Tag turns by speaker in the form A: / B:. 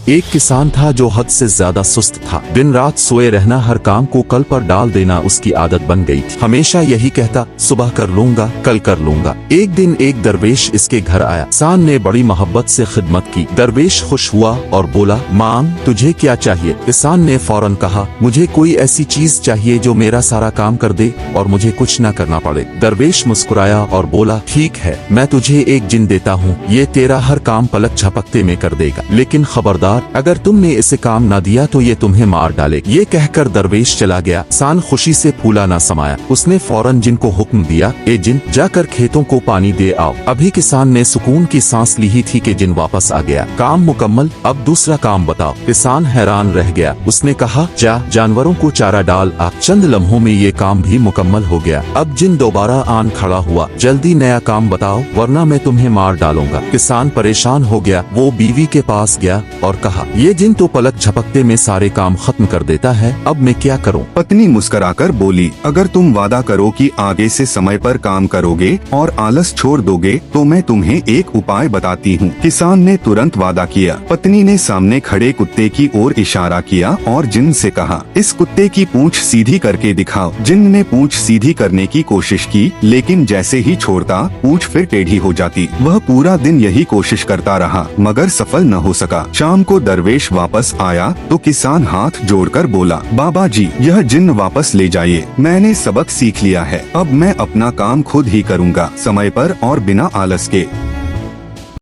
A: एक किसान था जो हद से ज्यादा सुस्त था। दिन रात सोए रहना, हर काम को कल पर डाल देना उसकी आदत बन गई थी। हमेशा यही कहता, सुबह कर लूंगा, कल कर लूंगा। एक दिन एक दरवेश इसके घर आया। किसान ने बड़ी मोहब्बत से खिदमत की। दरवेश खुश हुआ और बोला, मांग, तुझे क्या चाहिए? किसान ने फौरन कहा, मुझे कोई ऐसी चीज चाहिए जो मेरा सारा काम कर दे और मुझे कुछ न करना पड़े। दरवेश मुस्कुराया और बोला, ठीक है, मैं तुझे एक जिन देता हूँ, ये तेरा हर काम पलक झपकते में कर देगा, लेकिन खबरदार, अगर तुमने इसे काम न दिया तो ये तुम्हें मार डाले। ये कहकर दरवेश चला गया। किसान खुशी से फूला न समाया। उसने फौरन जिन को हुक्म दिया, ए जिन, जाकर खेतों को पानी दे आओ। अभी किसान ने सुकून की सांस ली ही थी कि जिन वापस आ गया। काम मुकम्मल, अब दूसरा काम बताओ। किसान हैरान रह गया। उसने कहा, जा जानवरों को चारा डाल आ। चंद लम्हों में ये काम भी मुकम्मल हो गया। अब जिन दोबारा आन खड़ा हुआ, जल्दी नया काम बताओ वरना मैं तुम्हें मार डालूंगा। किसान परेशान हो गया। वो बीवी के पास गया और कहा, ये जिन तो पलक झपकते में सारे काम खत्म कर देता है, अब मैं क्या करूं?
B: पत्नी मुस्कुराकर बोली, अगर तुम वादा करो कि आगे से समय पर काम करोगे और आलस छोड़ दोगे तो मैं तुम्हें एक उपाय बताती हूँ। किसान ने तुरंत वादा किया। पत्नी ने सामने खड़े कुत्ते की ओर इशारा किया और जिन से कहा, इस कुत्ते की पूंछ सीधी करके दिखाओ। जिन ने पूंछ सीधी करने की कोशिश की, लेकिन जैसे ही छोड़ता पूंछ फिर टेढ़ी हो जाती। वह पूरा दिन यही कोशिश करता रहा मगर सफल न हो सका। शाम को दरवेश वापस आया तो किसान हाथ जोड़कर बोला, बाबा जी, यह जिन्न वापस ले जाइए। मैंने सबक सीख लिया है। अब मैं अपना काम खुद ही करूँगा, समय पर और बिना आलस के।